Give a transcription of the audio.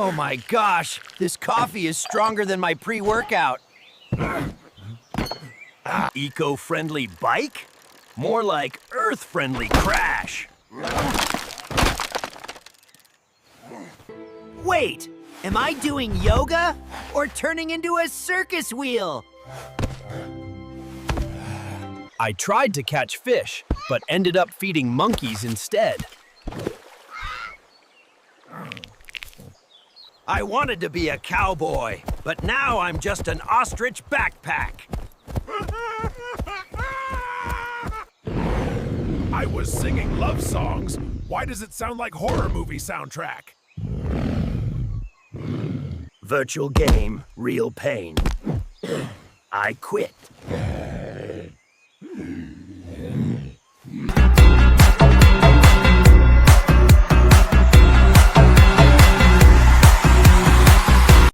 Oh my gosh, this coffee is stronger than my pre-workout. Eco-friendly bike? More like Earth-friendly crash. Wait, am I doing yoga or turning into a circus wheel? I tried to catch fish, but ended up feeding monkeys instead. I wanted to be a cowboy, but now I'm just an ostrich backpack. I was singing love songs. Why does it sound like horror movie soundtrack? Virtual game, real pain. I quit.